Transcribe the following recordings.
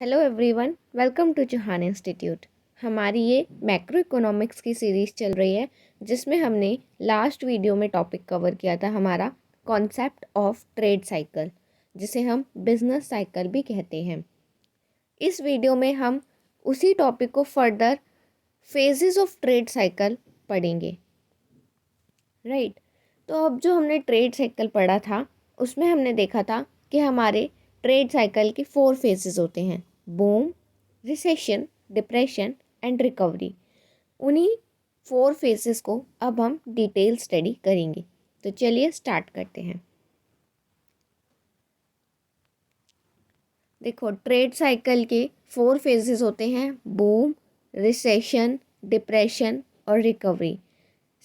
Hello everyone, welcome to Chauhan institute. हमारी ये macro economics की सीरीज़ चल रही है जिसमें हमने लास्ट वीडियो में टॉपिक कवर किया था हमारा कॉन्सेप्ट ऑफ ट्रेड साइकिल, जिसे हम बिजनेस साइकिल भी कहते हैं। इस वीडियो में हम उसी टॉपिक को further phases of trade cycle पढ़ेंगे। राइट। तो अब जो हमने ट्रेड साइकिल पढ़ा था उसमें हमने देखा था कि हमारे ट्रेड साइकिल के 4 फेजेस होते हैं: boom, recession, depression and recovery. उन्हीं 4 फेजेस को अब हम डिटेल स्टडी करेंगे। तो चलिए स्टार्ट करते हैं। देखो, ट्रेड साइकिल के 4 फेजेस होते हैं: बूम, रिसेशन, डिप्रेशन और रिकवरी।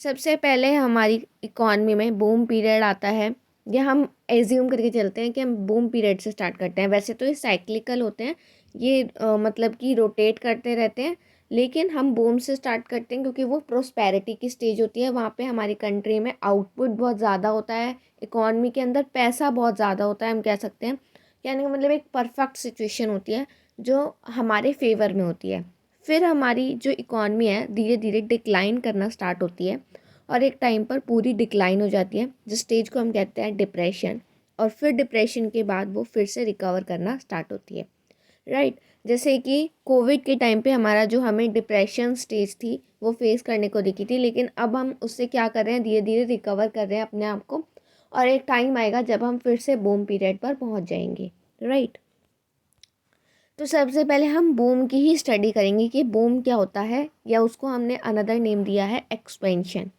सबसे पहले हमारी इकॉनमी में बूम पीरियड आता है, या हम एज्यूम करके चलते हैं कि हम बूम पीरियड से स्टार्ट करते हैं। वैसे तो ये साइक्लिकल होते हैं, ये मतलब कि रोटेट करते रहते हैं, लेकिन हम बूम से स्टार्ट करते हैं क्योंकि वो प्रोस्पेरिटी की स्टेज होती है। वहाँ पे हमारी कंट्री में आउटपुट बहुत ज़्यादा होता है, इकॉनमी के अंदर पैसा बहुत ज़्यादा होता है, हम कह सकते हैं। कहने का मतलब एक परफेक्ट सिचुएशन होती है जो हमारे फेवर में होती है। फिर हमारी जो इकॉनमी है धीरे धीरे डिक्लाइन करना स्टार्ट होती है और एक टाइम पर पूरी डिक्लाइन हो जाती है, जिस स्टेज को हम कहते हैं डिप्रेशन। और फिर डिप्रेशन के बाद वो फिर से रिकवर करना स्टार्ट होती है। राइट। जैसे कि कोविड के टाइम पे हमारा जो हमें डिप्रेशन स्टेज थी वो फेस करने को दिखी थी, लेकिन अब हम उससे क्या कर रहे हैं, धीरे धीरे रिकवर कर रहे हैं अपने आप को। और एक टाइम आएगा जब हम फिर से बूम पीरियड पर पहुंच जाएंगे। राइट। तो सबसे पहले हम बूम की ही स्टडी करेंगे कि बूम क्या होता है, या उसको हमने अनदर नेम दिया है एक्सपेंशन।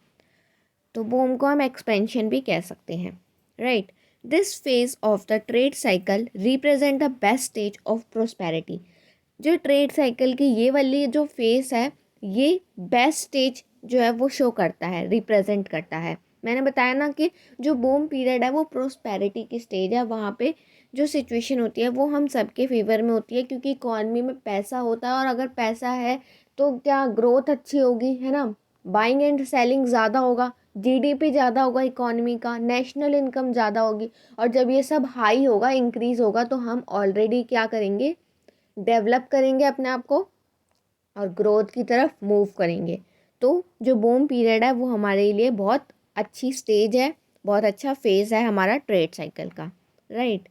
तो बूम को हम एक्सपेंशन भी कह सकते हैं। Right. This phase of the trade cycle represent the best stage of prosperity. जो ट्रेड साइकिल की ये वाली जो फेस है, ये बेस्ट स्टेज जो है वो शो करता है, रिप्रेजेंट करता है। मैंने बताया ना कि जो बूम पीरियड है वो प्रोस्पेरिटी की स्टेज है। वहाँ पे जो सिचुएशन होती है वो हम सबके फेवर में होती है, क्योंकि इकॉनमी में पैसा होता है, और अगर पैसा है तो क्या ग्रोथ अच्छी होगी, है ना। बाइंग एंड सेलिंग ज़्यादा होगा, जीडीपी ज़्यादा होगा, इकॉनमी का नेशनल इनकम ज़्यादा होगी। और जब ये सब हाई होगा, इंक्रीज़ होगा, तो हम ऑलरेडी क्या करेंगे, डेवलप करेंगे अपने आप को और ग्रोथ की तरफ मूव करेंगे। तो जो बूम पीरियड है वो हमारे लिए बहुत अच्छी स्टेज है, बहुत अच्छा फेज़ है हमारा ट्रेड साइकिल का। Right.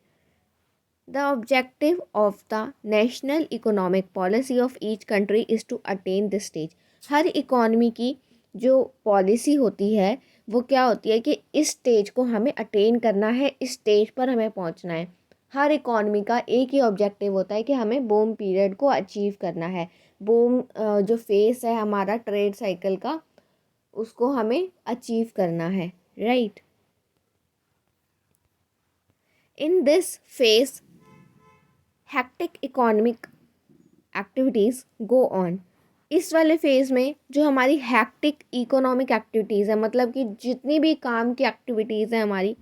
The objective of the national economic policy of each country is to attain this stage. हर इकॉनमी की जो पॉलिसी होती है वो क्या होती है कि इस स्टेज को हमें अटेन करना है, इस स्टेज पर हमें पहुंचना है। हर इकॉनमी का एक ही ऑब्जेक्टिव होता है कि हमें बूम पीरियड को अचीव करना है। बूम जो फेस है हमारा ट्रेड साइकिल का, उसको हमें अचीव करना है। Right. In this face hectic economic activities go on. इस वाले फेज़ में जो हमारी हैक्टिक इकोनॉमिक एक्टिविटीज़ है, मतलब कि जितनी भी काम की एक्टिविटीज़ हैं हमारी,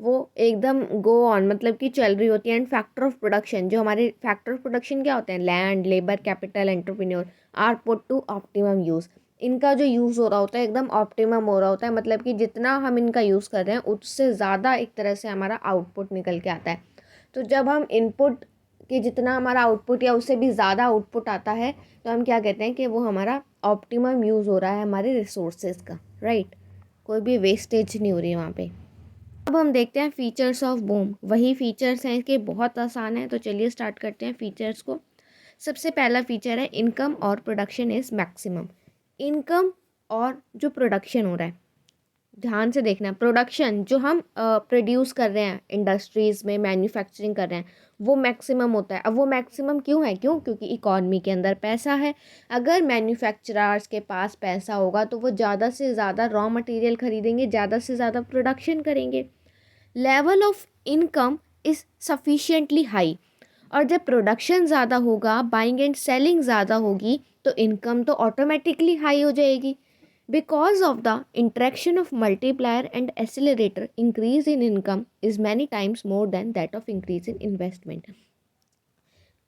वो एकदम गो ऑन, मतलब कि चल रही होती है। एंड फैक्टर ऑफ प्रोडक्शन, जो हमारे फैक्टर ऑफ प्रोडक्शन क्या होते हैं, land, labour, capital, entrepreneur, are put to optimum use. इनका जो यूज़ हो रहा होता है एकदम ऑप्टिमम हो रहा होता है, मतलब कि जितना हम इनका यूज़ कर रहे हैं उससे ज़्यादा एक तरह से हमारा आउटपुट निकल के आता है। तो जब हम इनपुट कि जितना हमारा आउटपुट या उससे भी ज़्यादा आउटपुट आता है, तो हम क्या कहते हैं कि वो हमारा ऑप्टिमम यूज़ हो रहा है हमारे रिसोर्सेज का। राइट। कोई भी वेस्टेज नहीं हो रही है वहाँ पे। अब हम देखते हैं फीचर्स ऑफ बूम। वही फीचर्स हैं कि बहुत आसान है, तो चलिए स्टार्ट करते हैं फीचर्स को। सबसे पहला फीचर है इनकम और प्रोडक्शन इज़ मैक्सिमम। इनकम और जो प्रोडक्शन हो रहा है, ध्यान से देखना, प्रोडक्शन जो हम प्रोड्यूस कर रहे हैं, इंडस्ट्रीज़ में मैन्युफैक्चरिंग कर रहे हैं, वो मैक्सिमम होता है। अब वो मैक्सिमम क्यों है, क्योंकि इकॉनमी के अंदर पैसा है। अगर मैन्युफैक्चरर्स के पास पैसा होगा तो वो ज़्यादा से ज़्यादा रॉ मटेरियल खरीदेंगे, ज़्यादा से ज़्यादा प्रोडक्शन करेंगे। Level of income is sufficiently high. और जब प्रोडक्शन ज़्यादा होगा, बाइंग एंड सेलिंग ज़्यादा होगी, तो इनकम तो ऑटोमेटिकली हाई हो जाएगी। Because of the interaction of multiplier and accelerator, increase in income is many times more than that of increase in investment.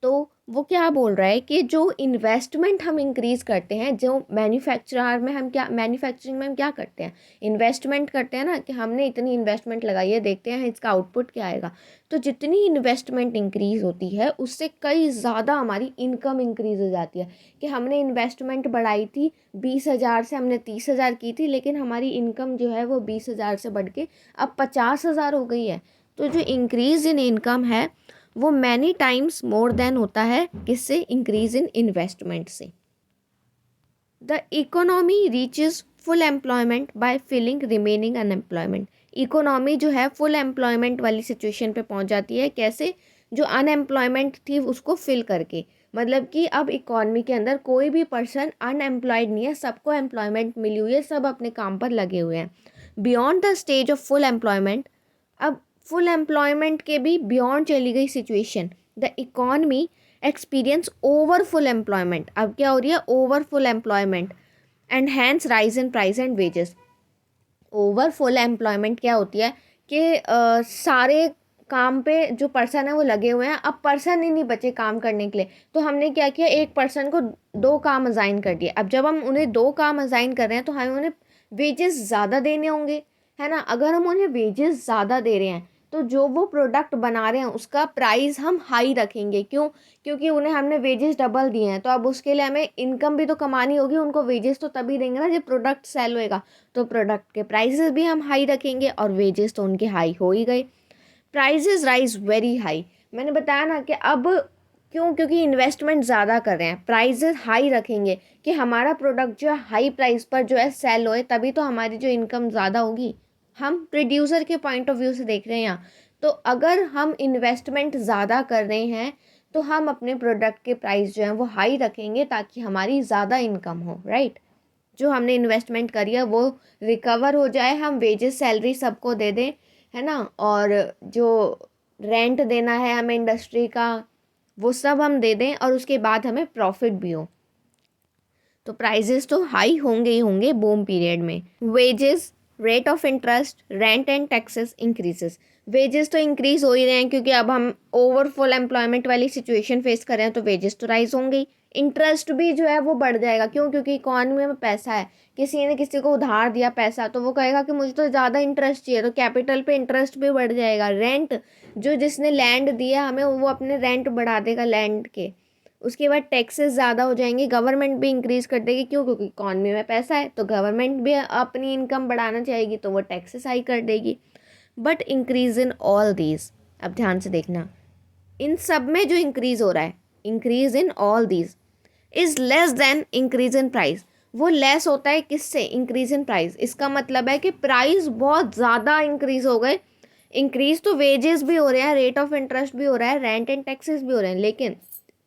तो वो क्या बोल रहा है कि जो इन्वेस्टमेंट हम इंक्रीज़ करते हैं, जो मैन्युफैक्चरर में हम क्या मैन्युफैक्चरिंग में हम क्या करते हैं, इन्वेस्टमेंट करते हैं ना, कि हमने इतनी इन्वेस्टमेंट लगाई है, देखते हैं इसका आउटपुट क्या आएगा। तो जितनी इन्वेस्टमेंट इंक्रीज़ होती है उससे कई ज़्यादा हमारी इनकम इंक्रीज़ हो जाती है। कि हमने इन्वेस्टमेंट बढ़ाई थी 20,000 से, हमने 30,000 की थी, लेकिन हमारी इनकम जो है वो 20,000 से बढ़ के अब 50,000 हो गई है। तो जो इंक्रीज़ इन इनकम है वो मैनी टाइम्स मोर देन होता है किससे, इंक्रीज इन इन्वेस्टमेंट से। The economy reaches full employment by filling remaining unemployment. Economy जो है फुल एम्प्लॉयमेंट वाली सिचुएशन पे पहुंच जाती है, कैसे, जो अनएम्प्लॉयमेंट थी उसको फिल करके। मतलब कि अब इकोनॉमी के अंदर कोई भी पर्सन अनएम्प्लॉयड नहीं है, सबको एम्प्लॉयमेंट मिली हुई है, सब अपने काम पर लगे हुए हैं। Beyond the stage of full employment, अब फुल एम्प्लॉयमेंट के भी बियॉन्ड चली गई situation, the economy experience over full employment. अब क्या हो रही है, over full employment and hence rise in price and wages. Over full employment क्या होती है कि सारे काम पे जो पर्सन है वो लगे हुए हैं, अब पर्सन ही नहीं बचे काम करने के लिए। तो हमने क्या किया, एक पर्सन को 2 काम असाइन कर दिए। अब जब हम उन्हें 2 काम असाइन कर रहे हैं तो हमें उन्हें वेजेस ज़्यादा देने होंगे, है ना। अगर हम उन्हें वेजेस ज़्यादा दे रहे हैं तो जो वो प्रोडक्ट बना रहे हैं उसका प्राइस हम हाई रखेंगे। क्यों, क्योंकि उन्हें हमने वेजेस डबल दिए हैं, तो अब उसके लिए हमें इनकम भी तो कमानी होगी, उनको वेजेस तो तभी देंगे ना जब प्रोडक्ट सेल होएगा। तो प्रोडक्ट के प्राइसेस भी हम हाई रखेंगे और वेजेस तो उनके हाई हो ही गए। प्राइसेस राइज वेरी हाई, मैंने बताया ना कि अब क्यों, क्योंकि इन्वेस्टमेंट ज़्यादा कर रहे हैं, प्राइसेस हाई रखेंगे कि हमारा प्रोडक्ट जो है हाई प्राइस पर जो है सेल होए, तभी तो हमारी जो इनकम ज़्यादा होगी। हम प्रोड्यूसर के पॉइंट ऑफ व्यू से देख रहे हैं यहाँ। तो अगर हम इन्वेस्टमेंट ज़्यादा कर रहे हैं तो हम अपने प्रोडक्ट के प्राइस जो है वो हाई रखेंगे ताकि हमारी ज़्यादा इनकम हो, राइट। जो हमने इन्वेस्टमेंट करी है वो रिकवर हो जाए, हम वेजेस सैलरी सबको दे दें, है ना। और जो रेंट देना है हमें इंडस्ट्री का वो सब हम दे दें, और उसके बाद हमें प्रॉफिट भी हो। तो प्राइजेस तो हाई होंगे ही होंगे बूम पीरियड में। Wages, rate of interest, rent and taxes increases. Wages तो इंक्रीज हो ही रहे हैं क्योंकि अब हम ओवरफुल एम्प्लॉयमेंट वाली सिचुएशन फेस कर रहे हैं, तो वेजेस तो राइज होंगे ही। इंटरेस्ट भी जो है वो बढ़ जाएगा, क्यों, क्योंकि इकॉनमी में पैसा है। किसी ने किसी को उधार दिया पैसा तो वो कहेगा कि मुझे तो ज़्यादा इंटरेस्ट चाहिए, तो कैपिटल पे इंटरेस्ट भी बढ़ जाएगा। रेंट, जो जिसने लैंड दिया हमें वो अपने रेंट बढ़ा देगा लैंड के। उसके बाद टैक्सेस ज़्यादा हो जाएंगे, गवर्नमेंट भी इंक्रीज़ कर देगी, क्यों, क्योंकि इकॉनमी में पैसा है तो गवर्नमेंट भी अपनी इनकम बढ़ाना चाहेगी तो वो टैक्सेस हाई कर देगी। But increase in all these, अब ध्यान से देखना, इन सब में जो इंक्रीज हो रहा है, increase in all these is less than increase in price. वो लेस होता है किससे, इंक्रीज इन प्राइस। इसका मतलब है कि प्राइस बहुत ज़्यादा इंक्रीज हो गए। इंक्रीज तो वेजेस भी हो रहे हैं, रेट ऑफ इंटरेस्ट भी हो रहा है, रेंट एंड टैक्सेस भी हो रहे हैं, लेकिन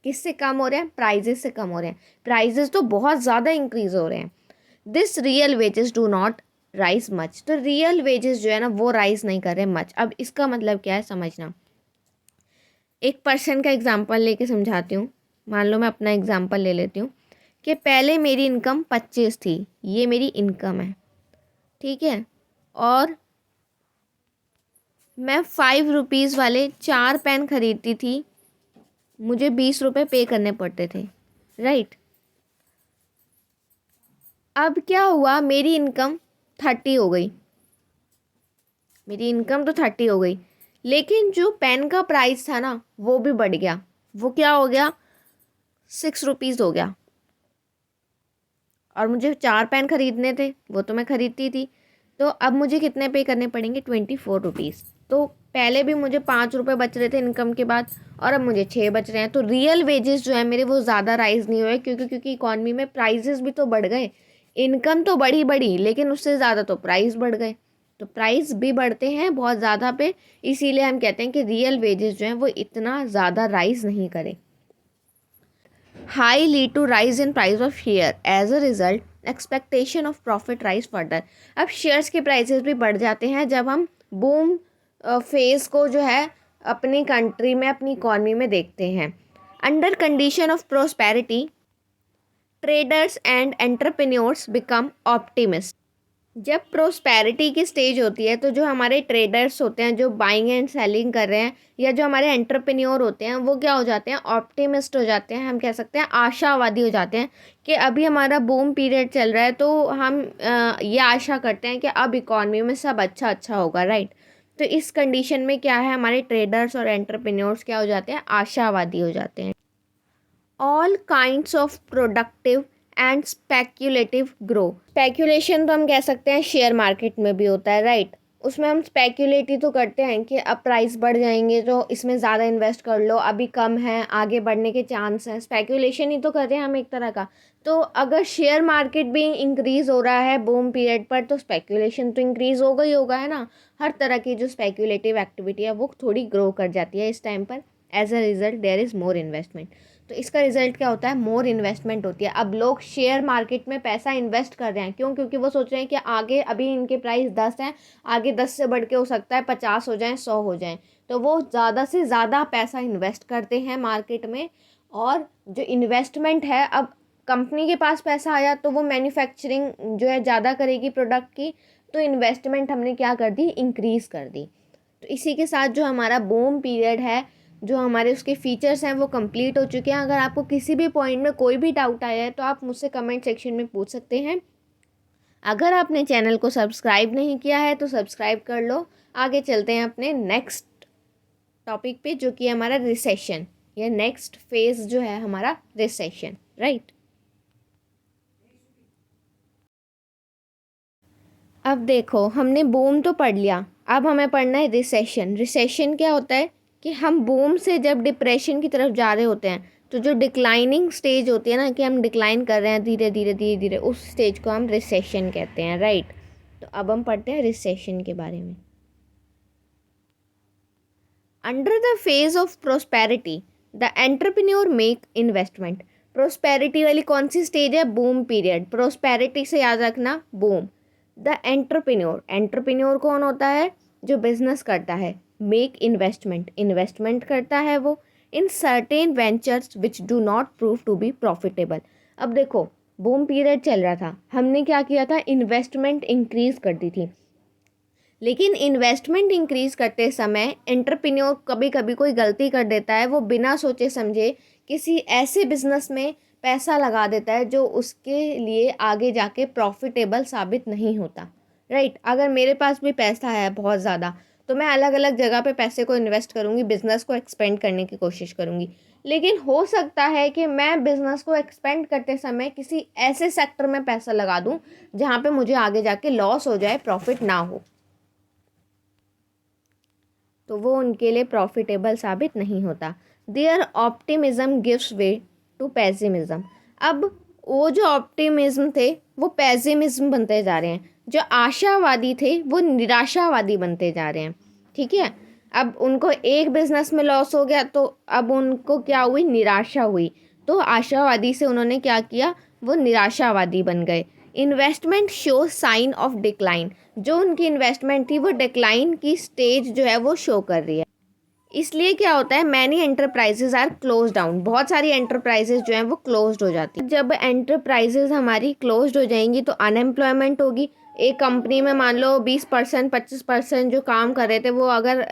किससे कम हो रहे हैं, प्राइजेस से कम हो रहे हैं। प्राइजेस तो बहुत ज़्यादा इंक्रीज हो रहे हैं। This real wages do not rise much, तो रियल वेजेस जो है ना वो राइज नहीं कर रहे मच। अब इसका मतलब क्या है समझना, एक पर्सन का एग्जांपल लेके समझाती हूँ। मान लो मैं अपना एग्जांपल ले लेती हूँ कि पहले मेरी इनकम 25 थी, ये मेरी इनकम है, ठीक है। और मैं 5 रुपीज़ वाले 4 पेन खरीदती थी, मुझे 20 रुपये पे करने पड़ते थे, राइट। अब क्या हुआ, मेरी इनकम 30 हो गई, मेरी इनकम तो 30 हो गई, लेकिन जो पेन का प्राइस था ना वो भी बढ़ गया। वो क्या हो गया, 6 रुपीज़ हो गया। और मुझे 4 पेन खरीदने थे, वो तो मैं खरीदती थी, तो अब मुझे कितने पे करने पड़ेंगे, 24 रुपीज़। तो पहले भी मुझे 5 रुपये बच रहे थे इनकम के बाद, और अब मुझे 6 बच रहे हैं। तो रियल वेजेस जो है मेरे वो ज़्यादा राइज नहीं हुए, क्योंकि इकॉनमी में प्राइजेस भी तो बढ़ गए। इनकम तो बढ़ी लेकिन उससे ज़्यादा तो प्राइस बढ़ गए। तो प्राइस भी बढ़ते हैं बहुत ज़्यादा पे, इसीलिए हम कहते हैं कि रियल वेजेस जो हैं वो इतना ज़्यादा राइज नहीं करें। High lead to rise in price of share, as a result expectation of profit rise further. अब शेयर्स के प्राइसेस भी बढ़ जाते हैं जब हम बूम फेज को जो है अपनी कंट्री में, अपनी इकॉनमी में देखते हैं। Under condition of prosperity traders and entrepreneurs become optimist. जब प्रोस्पेरिटी की स्टेज होती है तो जो हमारे ट्रेडर्स होते हैं जो बाइंग एंड सेलिंग कर रहे हैं, या जो हमारे एंटरप्रेन्योर होते हैं, वो क्या हो जाते हैं, ऑप्टिमिस्ट हो जाते हैं, हम कह सकते हैं आशावादी हो जाते हैं कि अभी हमारा बूम पीरियड चल रहा है, तो हम ये आशा करते हैं कि अब इकॉनमी में सब अच्छा अच्छा होगा, राइट। तो इस कंडीशन में क्या है, हमारे ट्रेडर्स और एंटरप्रेन्योर्स क्या हो जाते हैं, आशावादी हो जाते हैं। All kinds of productive and speculative grow. Speculation तो हम कह सकते हैं शेयर मार्केट में भी होता है, राइट। उसमें हम स्पेक्यूलेट ही तो करते हैं कि अब प्राइस बढ़ जाएंगे तो इसमें ज़्यादा इन्वेस्ट कर लो, अभी कम है, आगे बढ़ने के चांस हैं। स्पेक्यूलेशन ही तो कर रहे हैं हम एक तरह का। तो अगर शेयर मार्केट भी इंक्रीज़ हो रहा है बूम पीरियड पर, तो स्पेक्यूलेशन तो इंक्रीज़ होगा ही होगा, है ना। हर तरह की जो स्पेक्यूलेटिव एक्टिविटी है वो थोड़ी ग्रो कर जाती है इस टाइम पर। As a result there is more investment. तो इसका रिजल्ट क्या होता है, मोर इन्वेस्टमेंट होती है। अब लोग शेयर मार्केट में पैसा इन्वेस्ट कर रहे हैं, क्यों? क्योंकि वो सोच रहे हैं कि आगे, अभी इनके प्राइस 10 हैं, आगे 10 से बढ़ के हो सकता है 50 हो जाएं, 100 हो जाएं। तो वो ज़्यादा से ज़्यादा पैसा इन्वेस्ट करते हैं मार्केट में। और जो इन्वेस्टमेंट है, अब कंपनी के पास पैसा आया तो वो मैन्युफैक्चरिंग जो है ज़्यादा करेगी प्रोडक्ट की, तो इन्वेस्टमेंट हमने क्या कर दी, इंक्रीज़ कर दी। तो इसी के साथ जो हमारा बूम पीरियड है, जो हमारे उसके फीचर्स हैं, वो कंप्लीट हो चुके हैं। अगर आपको किसी भी पॉइंट में कोई भी डाउट आया है तो आप मुझसे कमेंट सेक्शन में पूछ सकते हैं। अगर आपने चैनल को सब्सक्राइब नहीं किया है तो सब्सक्राइब कर लो। आगे चलते हैं अपने नेक्स्ट टॉपिक पे, जो कि हमारा रिसेशन, या नेक्स्ट फेज जो है हमारा रिसेशन, राइट। अब देखो, हमने बूम तो पढ़ लिया, अब हमें पढ़ना है रिसेशन। रिसेशन क्या होता है कि हम बूम से जब डिप्रेशन की तरफ जा रहे होते हैं, तो जो डिक्लाइनिंग स्टेज होती है ना, कि हम डिक्लाइन कर रहे हैं धीरे धीरे धीरे धीरे, उस स्टेज को हम रिसेशन कहते हैं, राइट। तो अब हम पढ़ते हैं रिसेशन के बारे में। Under the phase of prosperity the entrepreneur make investment. Prosperity वाली कौन सी स्टेज है, बूम पीरियड। प्रोस्पेरिटी से याद रखना बूम। द एंटरप्रेन्योर, एंटरप्रेन्योर कौन होता है, जो बिजनेस करता है। मेक इन्वेस्टमेंट, इन्वेस्टमेंट करता है वो in certain ventures which do not prove to be profitable. अब देखो, बूम पीरियड चल रहा था, हमने क्या किया था, इन्वेस्टमेंट इंक्रीज कर दी थी। लेकिन इन्वेस्टमेंट इंक्रीज करते समय एंटरप्रेन्योर कभी कभी कोई गलती कर देता है, वो बिना सोचे समझे किसी ऐसे बिजनेस में पैसा लगा देता है जो उसके लिए आगे जाके प्रॉफिटेबल साबित नहीं होता, राइट। अगर मेरे पास भी पैसा है बहुत ज़्यादा, तो मैं अलग अलग जगह पे पैसे को इन्वेस्ट करूँगी, बिज़नेस को एक्सपेंड करने की कोशिश करूँगी। लेकिन हो सकता है कि मैं बिज़नेस को एक्सपेंड करते समय किसी ऐसे सेक्टर में पैसा लगा दूँ जहाँ पे मुझे आगे जाके लॉस हो जाए, प्रॉफिट ना हो, तो वो उनके लिए प्रॉफिटेबल साबित नहीं होता। There optimism gives way to pessimism. अब वो जो ऑप्टिमिज्म थे वो पेसिमिज्म बनते जा रहे हैं, जो आशावादी थे वो निराशावादी बनते जा रहे हैं, ठीक है। अब उनको एक बिजनेस में लॉस हो गया, तो अब उनको क्या हुई, निराशा हुई। तो आशावादी से उन्होंने क्या किया, वो निराशावादी बन गए। Investment show sign of decline, जो उनकी इन्वेस्टमेंट थी वो डिक्लाइन की स्टेज जो है वो शो कर रही है। इसलिए क्या होता है, many enterprises are close down, बहुत सारी एंटरप्राइजेज जो हैं वो क्लोज्ड हो जाती है। जब एंटरप्राइजेज हमारी क्लोज्ड हो जाएंगी तो अनएम्प्लॉयमेंट होगी। एक कंपनी में मान लो 20% 25% जो काम कर रहे थे, वो अगर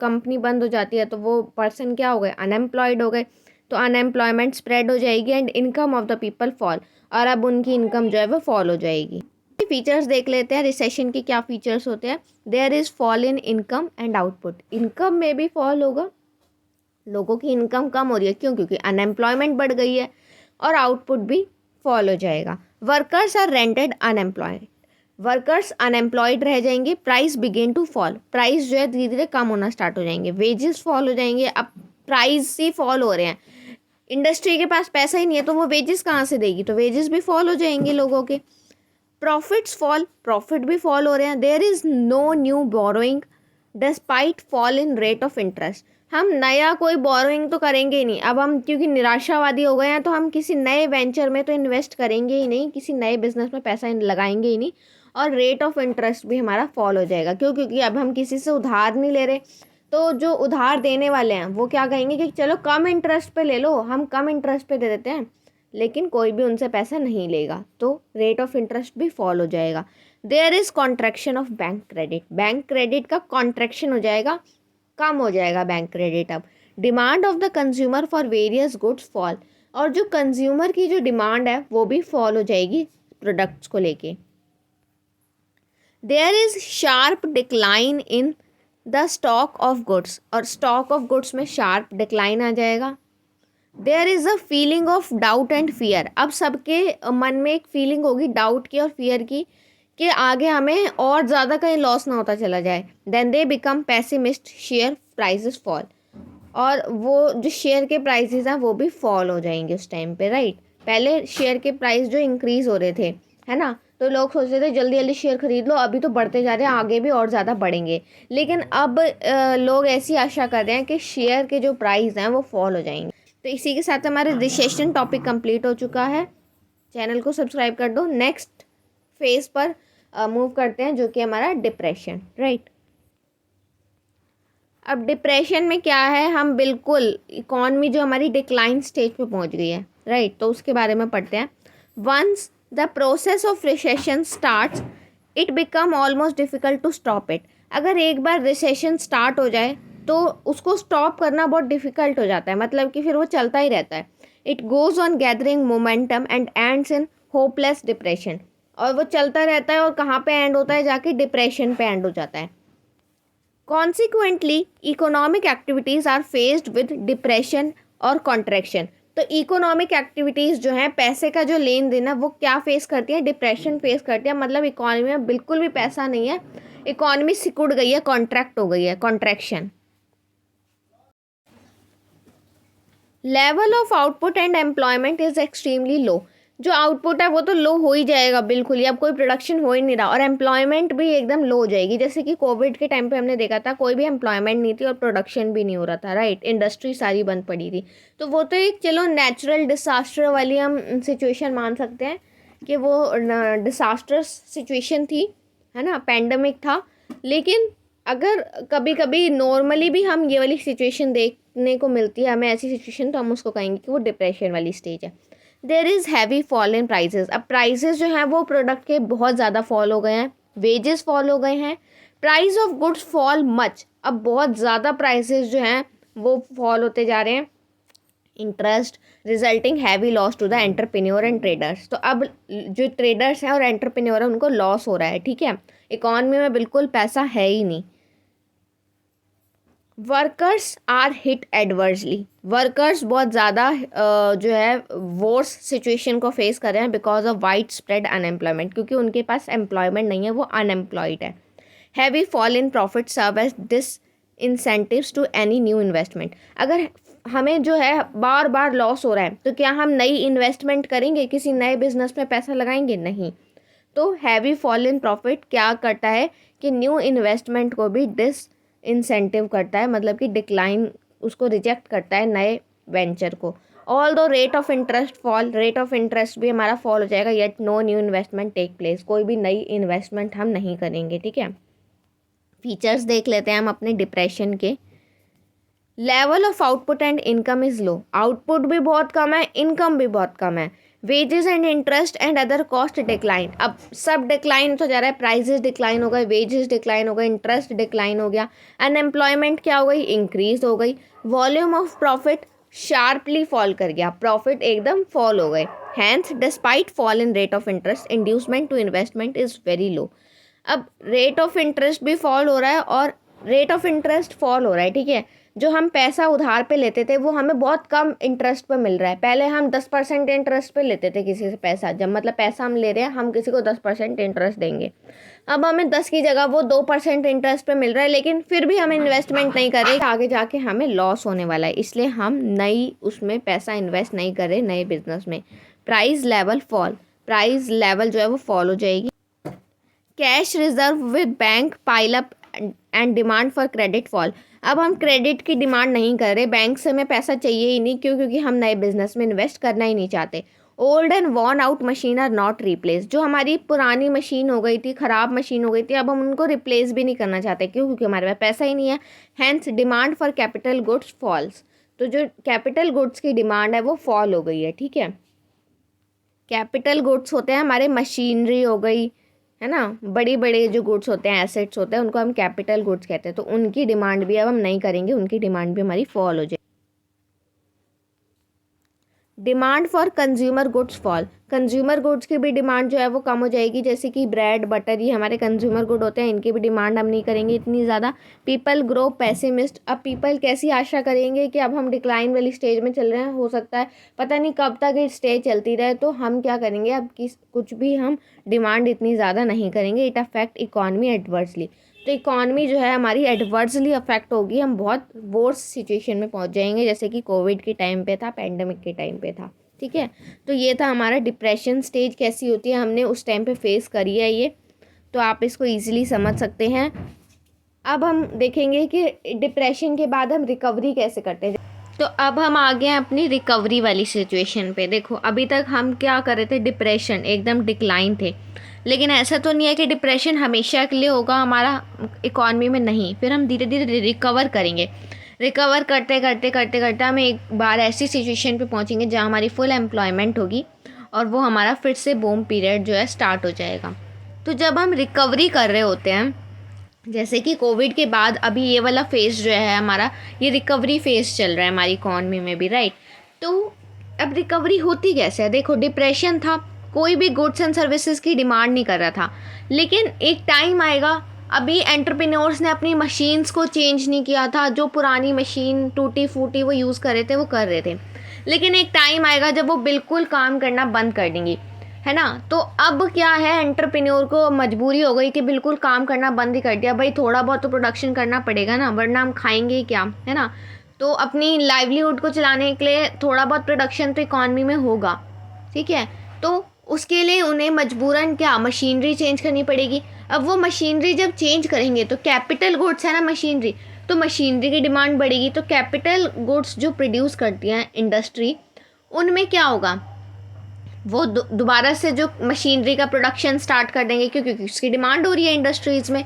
कंपनी बंद हो जाती है तो वो पर्सन क्या हो गए, अनएम्प्लॉयड हो गए। तो अनएम्प्लॉयमेंट स्प्रेड हो जाएगी and income of the people fall, और अब उनकी इनकम जो है वो फॉल हो जाएगी। फीचर्स देख लेते हैं, रिसेशन के क्या फीचर्स होते हैं। There is fall in income and output, income में भी फॉल होगा, लोगों की इनकम कम हो रही है, क्यों? क्योंकि अनएम्प्लॉयमेंट बढ़ गई है, और आउटपुट भी फॉल हो जाएगा। Workers are rendered unemployed, workers unemployed रह जाएंगे। Price begin to fall, price जो है धीरे धीरे कम होना स्टार्ट हो जाएंगे। वेजेस फॉल हो जाएंगे, अब प्राइस ही फॉल हो रहे हैं, इंडस्ट्री के पास पैसा ही नहीं है तो वो वेजेस कहाँ से देगी, तो वेजेस भी फॉल हो जाएंगे लोगों के। प्रॉफिट्स फॉल, प्रॉफिट भी फॉल हो रहे हैं। There is no new borrowing despite fall in rate of interest, हम नया कोई बोरोइंग तो करेंगे ही नहीं। अब हम क्योंकि निराशावादी हो गए हैं, तो हम किसी नए वेंचर में तो इन्वेस्ट करेंगे ही नहीं, किसी नए बिजनेस में पैसा लगाएंगे ही नहीं। और रेट ऑफ इंटरेस्ट भी हमारा फॉल हो जाएगा, क्यों? क्योंकि अब हम किसी से उधार नहीं ले रहे, तो जो उधार देने वाले हैं वो क्या कहेंगे कि चलो कम इंटरेस्ट पे ले लो, हम कम इंटरेस्ट पे दे देते हैं, लेकिन कोई भी उनसे पैसा नहीं लेगा, तो रेट ऑफ इंटरेस्ट भी फॉल हो जाएगा। There is contraction of bank credit, bank credit का कॉन्ट्रैक्शन हो जाएगा, कम हो जाएगा बैंक क्रेडिट। अब demand of the consumer for various goods fall, और जो कंज्यूमर की जो डिमांड है वो भी फॉल हो जाएगी प्रोडक्ट्स को लेके। There is sharp decline in the stock of goods, और स्टॉक ऑफ गुड्स में शार्प डिक्लाइन आ जाएगा। There is a feeling of doubt and fear, अब सबके मन में एक फीलिंग होगी डाउट की और फियर की कि आगे हमें और ज़्यादा कहीं लॉस ना होता चला जाए। Then they become pessimist, share prices fall, और वो जो शेयर के प्राइसेस हैं वो भी फॉल हो जाएंगे उस टाइम पे, राइट। पहले शेयर के प्राइस जो इंक्रीज़ हो रहे थे, है ना, तो लोग सोच रहे थे जल्दी जल्दी शेयर खरीद लो, अभी तो बढ़ते जा रहे हैं, आगे भी और ज़्यादा बढ़ेंगे। लेकिन अब लोग ऐसी आशा कर रहे हैं कि शेयर के जो प्राइस हैं वो फॉल हो जाएंगे। तो इसी के साथ हमारा रिसेशन टॉपिक कंप्लीट हो चुका है। चैनल को सब्सक्राइब कर दो। नेक्स्ट फेज पर मूव करते हैं जो कि हमारा डिप्रेशन, राइट। अब डिप्रेशन में क्या है, हम बिल्कुल इकॉनमी जो हमारी डिक्लाइन स्टेज पे पहुंच गई है, राइट, तो उसके बारे में पढ़ते हैं। Once the process of recession starts it become almost difficult to stop it, अगर एक बार रिसेशन स्टार्ट हो जाए तो उसको स्टॉप करना बहुत डिफ़िकल्ट हो जाता है, मतलब कि फिर वो चलता ही रहता है। It goes on gathering momentum and ends in hopeless depression, और वो चलता रहता है और कहाँ पे एंड होता है, जाके डिप्रेशन पे एंड हो जाता है। Consequently economic activities are faced with depression और कॉन्ट्रैक्शन, तो इकोनॉमिक एक्टिविटीज़ जो हैं, पैसे का जो लेन देन है वो क्या फेस करती है, डिप्रेशन फेस करती है, मतलब इकॉनमी में बिल्कुल भी पैसा नहीं है, इकॉनमी सिकुड़ गई है, कॉन्ट्रैक्ट हो गई है, contraction. Level of output and employment is extremely low, जो आउटपुट है वो तो लो हो ही जाएगा बिल्कुल ही, अब कोई प्रोडक्शन हो ही नहीं रहा, और एम्प्लॉयमेंट भी एकदम लो हो जाएगी। जैसे कि कोविड के टाइम पे हमने देखा था, कोई भी एम्प्लॉयमेंट नहीं थी और प्रोडक्शन भी नहीं हो रहा था, राइट, इंडस्ट्री सारी बंद पड़ी थी। तो वो तो एक चलो नेचुरल डिसास्टर वाली हम सिचुएशन मान सकते हैं कि वो डिसास्टर्स सिचुएशन थी, है ना, पैंडमिक था। लेकिन अगर कभी कभी नॉर्मली भी हम ये वाली सिचुएशन देखने को मिलती है हमें, ऐसी सिचुएशन, तो हम उसको कहेंगे कि वो डिप्रेशन वाली स्टेज है। There is heavy fall in prices, अब प्राइजेस जो हैं वो प्रोडक्ट के बहुत ज़्यादा फॉल हो गए हैं, वेजेस फॉल हो गए हैं, price of goods fall much, अब बहुत ज़्यादा प्राइसेस जो हैं वो फॉल होते जा रहे हैं। Interest resulting heavy loss to the entrepreneur and traders, तो अब जो ट्रेडर्स हैं और एंटरप्रेन्योर हैं उनको लॉस हो रहा है, ठीक है, इकॉनमी में बिल्कुल पैसा है ही नहीं। Workers are hit adversely, workers बहुत ज़्यादा जो है वर्स सिचुएशन को फेस कर रहे हैं because of widespread unemployment, क्योंकि उनके पास एम्प्लॉयमेंट नहीं है, वो अनएम्प्लॉयड है। Heavy fall in profit serve as disincentives to any new investment, अगर हमें जो है बार बार लॉस हो रहा है तो क्या हम नई इन्वेस्टमेंट करेंगे, किसी नए बिजनेस में पैसा लगाएंगे, नहीं। तो हैवी फॉल इन प्रॉफिट क्या करता है कि न्यू इन्वेस्टमेंट को भी इंसेंटिव करता है, मतलब कि डिक्लाइन, उसको रिजेक्ट करता है नए वेंचर को। Although rate of interest fall, rate of interest भी हमारा फॉल हो जाएगा, yet no new investment take place, कोई भी नई इन्वेस्टमेंट हम नहीं करेंगे, ठीक है। फीचर्स देख लेते हैं हम अपने डिप्रेशन के। Level of output and income is low, output भी बहुत कम है, इनकम भी बहुत कम है। Wages and interest and other cost decline, अब सब डिक्लाइन तो जा रहा है, प्राइजेस डिक्लाइन हो गए, वेजेस डिक्लाइन हो गए, इंटरेस्ट डिक्लाइन हो गया, अनएम्प्लॉयमेंट क्या हो गई, इंक्रीज हो गई। Volume of profit sharply fall कर गया, प्रॉफिट एकदम फॉल हो गए। Hence despite fall in rate of interest inducement to investment is very low, अब रेट ऑफ इंटरेस्ट भी फॉल हो रहा है और रेट ऑफ इंटरेस्ट फॉल हो रहा है, ठीक है। जो हम पैसा उधार पे लेते थे वो हमें बहुत कम इंटरेस्ट पे मिल रहा है, पहले हम 10% इंटरेस्ट पे लेते थे किसी से पैसा, जब मतलब पैसा हम ले रहे हैं हम किसी को 10% इंटरेस्ट देंगे, अब हमें 10 की जगह वो 2% इंटरेस्ट पे मिल रहा है, लेकिन फिर भी हम इन्वेस्टमेंट नहीं कर रहे, आगे जाके हमें लॉस होने वाला है, इसलिए हम नई उसमें पैसा इन्वेस्ट नहीं कर रहे नए बिजनेस में। Price level fall, price level जो है वो फॉल हो जाएगी। Cash reserve with bank pile up and demand for credit fall, अब हम क्रेडिट की डिमांड नहीं कर रहे, बैंक से हमें पैसा चाहिए ही नहीं, क्यों, क्योंकि हम नए बिजनेस में इन्वेस्ट करना ही नहीं चाहते। Old and worn out machine are not replace, जो हमारी पुरानी मशीन हो गई थी, ख़राब मशीन हो गई थी, अब हम उनको रिप्लेस भी नहीं करना चाहते, क्यों, क्योंकि हमारे पास पैसा ही नहीं है। Hence demand for capital goods falls, तो जो कैपिटल गुड्स की डिमांड है वो फॉल हो गई है, ठीक है। कैपिटल गुड्स होते हैं हमारे, मशीनरी हो गई, है ना, बड़ी बड़े जो गुड्स होते हैं, एसेट्स होते हैं, उनको हम कैपिटल गुड्स कहते हैं। तो उनकी डिमांड भी अब हम नहीं करेंगे, उनकी डिमांड भी हमारी फॉल हो जाएगी। Demand for consumer goods fall, consumer goods की भी डिमांड जो है वो कम हो जाएगी। जैसे कि ब्रेड, बटर, ये हमारे कंज्यूमर गुड होते हैं, इनकी भी डिमांड हम नहीं करेंगे इतनी ज़्यादा। पीपल ग्रो पेसिमिस्ट, अब पीपल कैसी आशा करेंगे कि अब हम डिक्लाइन वाली स्टेज में चल रहे हैं, हो सकता है पता नहीं कब तक ये स्टेज चलती रहे, तो हम क्या करेंगे अब कुछ भी हम डिमांड इतनी ज़्यादा नहीं करेंगे। इट अफेक्ट इकॉनमी एडवर्सली, तो इकॉनमी जो है हमारी एडवर्सली अफेक्ट होगी, हम बहुत वर्स सिचुएशन में पहुंच जाएंगे, जैसे कि कोविड के टाइम पे था, पेंडेमिक के टाइम पे था। ठीक है, तो ये था हमारा डिप्रेशन स्टेज कैसी होती है, हमने उस टाइम पे फेस करी है ये, तो आप इसको ईजिली समझ सकते हैं। अब हम देखेंगे कि डिप्रेशन के बाद हम रिकवरी कैसे करते हैं। तो अब हम आ गए हैं अपनी रिकवरी वाली सिचुएशन पे। देखो अभी तक हम क्या कर रहे थे, डिप्रेशन एकदम डिक्लाइन थे, लेकिन ऐसा तो नहीं है कि डिप्रेशन हमेशा के लिए होगा हमारा इकॉनमी में, नहीं, फिर हम धीरे धीरे रिकवर करेंगे। रिकवर करते करते करते करते हम एक बार ऐसी सिचुएशन पे पहुंचेंगे जहां हमारी फुल एम्प्लॉयमेंट होगी और वो हमारा फिर से बूम पीरियड जो है स्टार्ट हो जाएगा। तो जब हम रिकवरी कर रहे होते हैं, जैसे कि कोविड के बाद अभी ये वाला फेज़ जो है हमारा, ये रिकवरी फेज़ चल रहा है हमारी इकॉनमी में भी, राइट। तो अब रिकवरी होती कैसे है, देखो डिप्रेशन था, कोई भी गुड्स एंड सर्विसेज की डिमांड नहीं कर रहा था, लेकिन एक टाइम आएगा, अभी एंटरप्रेन्योर्स ने अपनी मशीन्स को चेंज नहीं किया था, जो पुरानी मशीन टूटी फूटी वो यूज़ कर रहे थे वो कर रहे थे, लेकिन एक टाइम आएगा जब वो बिल्कुल काम करना बंद कर देंगी, है ना। तो अब क्या है, एंटरप्रेन्योर को मजबूरी हो गई कि बिल्कुल काम करना बंद ही कर दिया, भाई थोड़ा बहुत तो प्रोडक्शन करना पड़ेगा ना, वरना हम खाएंगे क्या, है ना। तो अपनी लाइवलीहुड को चलाने के लिए थोड़ा बहुत प्रोडक्शन तो इकॉनमी में होगा, ठीक है। तो उसके लिए उन्हें मजबूरन क्या, मशीनरी चेंज करनी पड़ेगी। अब वो मशीनरी जब चेंज करेंगे तो कैपिटल गुड्स है ना मशीनरी, तो मशीनरी की डिमांड बढ़ेगी, तो कैपिटल गुड्स जो प्रोड्यूस करती हैं इंडस्ट्री, उनमें क्या होगा, वो दोबारा से जो मशीनरी का प्रोडक्शन स्टार्ट कर देंगे, क्योंकि उसकी डिमांड हो रही है इंडस्ट्रीज़ में।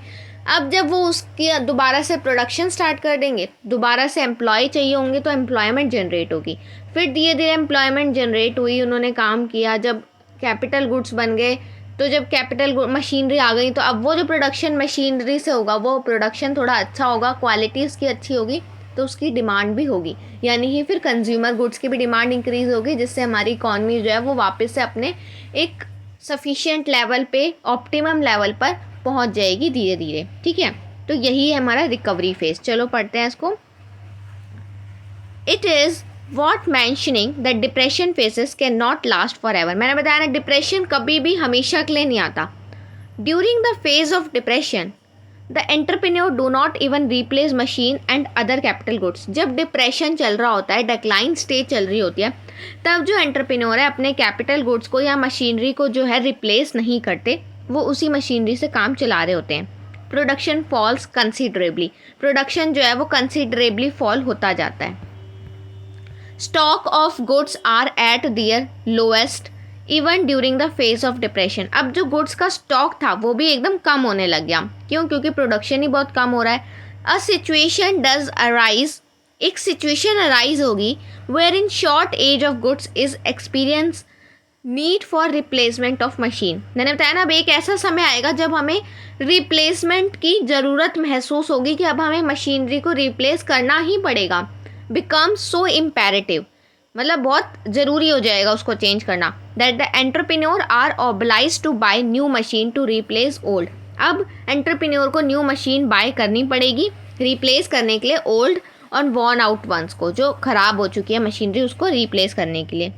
अब जब वो उसकी दोबारा से प्रोडक्शन स्टार्ट कर देंगे, दोबारा से एम्प्लॉय चाहिए होंगे, तो एम्प्लॉयमेंट जनरेट होगी, फिर धीरे धीरे एम्प्लॉयमेंट जनरेट हुई, उन्होंने काम किया, जब कैपिटल गुड्स बन गए, तो जब कैपिटल मशीनरी आ गई, तो अब वो जो प्रोडक्शन मशीनरी से होगा वो प्रोडक्शन थोड़ा अच्छा होगा, क्वालिटी उसकी अच्छी होगी, तो उसकी डिमांड भी होगी, यानी कि फिर कंज्यूमर गुड्स की भी डिमांड इंक्रीज़ होगी, जिससे हमारी इकॉनमी जो है वो वापस से अपने एक सफिशिएंट लेवल पे, ऑप्टिमम लेवल पर पहुंच जाएगी धीरे धीरे। ठीक है, तो यही है हमारा रिकवरी फेज। चलो पढ़ते हैं इसको। It is what mentioning that depression phases can not last for ever. मैंने बताया ना, डिप्रेशन कभी भी हमेशा के लिए नहीं आता। During the phase of depression the entrepreneur do not even replace machine and other capital goods. जब डिप्रेशन चल रहा होता है, डिक्लाइन स्टेज चल रही होती है, तब जो एंटरप्रेन्योर है अपने कैपिटल गुड्स को या मशीनरी को जो है रिप्लेस नहीं करते, वो उसी मशीनरी से काम चला रहे होते हैं। प्रोडक्शन फॉल्स कंसिडरेबली, प्रोडक्शन जो है वो कंसिडरेबली फॉल होता जाता है। Stock of goods are at their lowest even during the phase of depression. अब जो गुड्स का स्टॉक था वो भी एकदम कम होने लग गया, क्यों, क्योंकि प्रोडक्शन ही बहुत कम हो रहा है। अ सिचुएशन डज अराइज, एक सिचुएशन अराइज होगी wherein shortage of goods is experience need for replacement of machine. मैंने बताया ना, अब एक ऐसा समय आएगा जब हमें रिप्लेसमेंट की ज़रूरत महसूस होगी कि अब हमें मशीनरी को रिप्लेस करना ही पड़ेगा। बिकम सो इम्पेरेटिव, मतलब बहुत ज़रूरी हो जाएगा उसको चेंज करना। That the entrepreneur are oblige to buy new machine to replace old. अब एंटरप्रेन्योर को न्यू मशीन बाय करनी पड़ेगी रिप्लेस करने के लिए ओल्ड और वॉर्न आउट वंस को, जो ख़राब हो चुकी है मशीनरी, उसको रिप्लेस करने के लिए।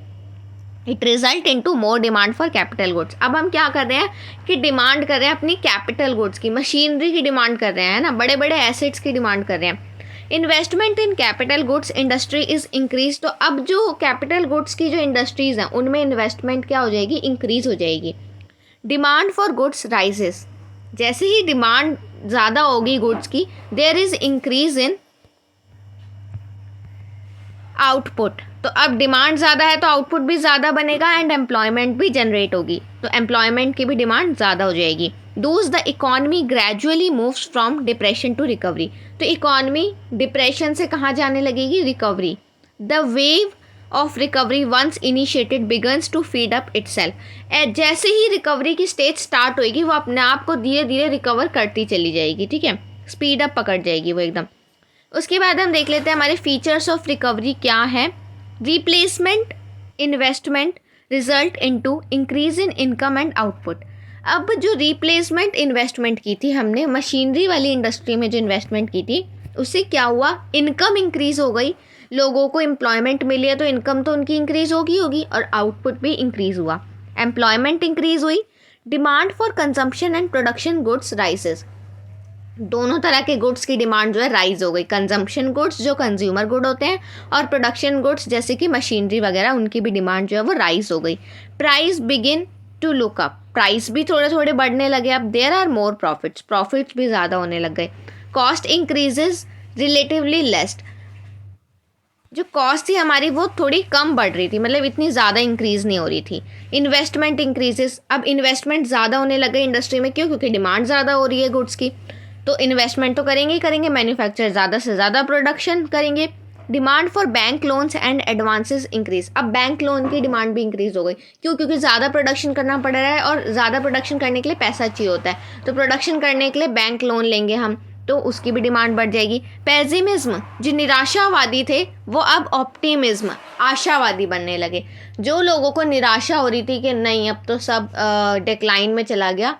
It result in to more demand for capital goods. अब हम क्या कर रहे हैं कि डिमांड कर रहे हैं अपनी कैपिटल गुड्स की, मशीनरी की डिमांड कर रहे हैं ना, बड़े बड़े एसेट्स की डिमांड कर रहे हैं। Investment in capital goods industry is increase. तो अब जो कैपिटल गुड्स की जो इंडस्ट्रीज़ हैं उनमें इन्वेस्टमेंट क्या हो जाएगी, इंक्रीज हो जाएगी। डिमांड फॉर गुड्स राइजेस, जैसे ही डिमांड ज़्यादा होगी गुड्स की, there is increase in output. तो अब डिमांड ज़्यादा है तो आउटपुट भी ज़्यादा बनेगा एंड एम्प्लॉयमेंट भी जनरेट होगी, तो एम्प्लॉयमेंट की भी डिमांड ज़्यादा हो जाएगी। Thus the economy gradually moves from depression to recovery. तो इकॉनमी डिप्रेशन से कहाँ जाने लगेगी, recovery. The wave of recovery once initiated begins to feed up itself. जैसे ही रिकवरी की स्टेज स्टार्ट होएगी वो अपने आप को धीरे धीरे रिकवर करती चली जाएगी, ठीक है, स्पीड अप पकड़ जाएगी वो एकदम। उसके बाद हम देख लेते हैं हमारे फीचर्स ऑफ रिकवरी क्या है। Replacement investment result into increase in income and output. अब जो रिप्लेसमेंट इन्वेस्टमेंट की थी हमने मशीनरी वाली इंडस्ट्री में जो इन्वेस्टमेंट की थी, उससे क्या हुआ, इनकम इंक्रीज हो गई, लोगों को एम्प्लॉयमेंट मिली है तो इनकम तो उनकी इंक्रीज होगी और आउटपुट भी इंक्रीज हुआ। एम्प्लॉयमेंट इंक्रीज हुई, demand for consumption and production goods rises. दोनों तरह के गुड्स की डिमांड जो है राइज हो गई। कंजम्पशन गुड्स जो कंज्यूमर गुड होते हैं और प्रोडक्शन गुड्स जैसे कि मशीनरी वगैरह, उनकी भी डिमांड जो है वो राइज हो गई। Price begin to look up, price भी थोड़े थोड़े बढ़ने लगे। अब there are more profits, profits भी ज़्यादा होने लग गए। कॉस्ट इंक्रीजेज रिलेटिवली लेस, जो कॉस्ट थी हमारी वो थोड़ी कम बढ़ रही थी, मतलब इतनी ज़्यादा इंक्रीज़ नहीं हो रही थी। इन्वेस्टमेंट इंक्रीजेस, अब इन्वेस्टमेंट ज़्यादा होने लगे इंडस्ट्री में, क्यों, क्योंकि डिमांड ज़्यादा हो रही है गुड्स की, तो इन्वेस्टमेंट तो करेंगे ही करेंगे, मैन्युफैक्चर ज़्यादा से ज़्यादा प्रोडक्शन करेंगे। Demand for bank loans and advances increase, अब बैंक लोन की डिमांड भी इंक्रीज हो गई, क्यों, क्योंकि ज़्यादा प्रोडक्शन करना पड़ रहा है और ज़्यादा प्रोडक्शन करने के लिए पैसा चाहिए होता है, तो प्रोडक्शन करने के लिए बैंक लोन लेंगे हम, तो उसकी भी डिमांड बढ़ जाएगी। पेसिमिज्म, जो निराशावादी थे वो अब ऑप्टिमिज्म, आशावादी बनने लगे। जो लोगों को निराशा हो रही थी कि नहीं अब तो सब डिक्लाइन में चला गया,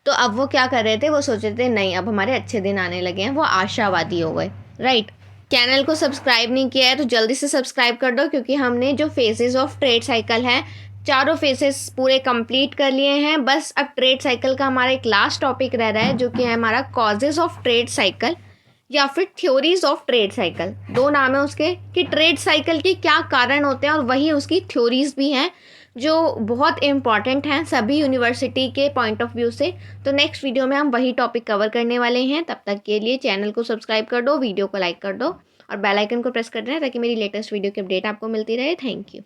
तो अब वो क्या कर रहे थे, वो सोच रहे थे नहीं अब हमारे अच्छे दिन आने लगे हैं, वो आशावादी हो गए, राइट। चैनल को सब्सक्राइब नहीं किया है तो जल्दी से सब्सक्राइब कर दो, क्योंकि हमने जो फेजेस ऑफ ट्रेड साइकिल हैं, चारों फेजेस पूरे कंप्लीट कर लिए हैं। बस अब ट्रेड साइकिल का हमारा एक लास्ट टॉपिक रह रहा है, जो कि है हमारा कॉजेज ऑफ ट्रेड साइकिल या फिर थ्योरीज ऑफ ट्रेड साइकिल। दो नाम है उसके, कि ट्रेड साइकिल के क्या कारण होते हैं और वही उसकी थ्योरीज भी हैं, जो बहुत इंपॉर्टेंट हैं सभी यूनिवर्सिटी के पॉइंट ऑफ व्यू से। तो नेक्स्ट वीडियो में हम वही टॉपिक कवर करने वाले हैं। तब तक के लिए चैनल को सब्सक्राइब कर दो, वीडियो को लाइक कर दो और बेल आइकन को प्रेस कर देना, ताकि मेरी लेटेस्ट वीडियो की अपडेट आपको मिलती रहे। Thank you.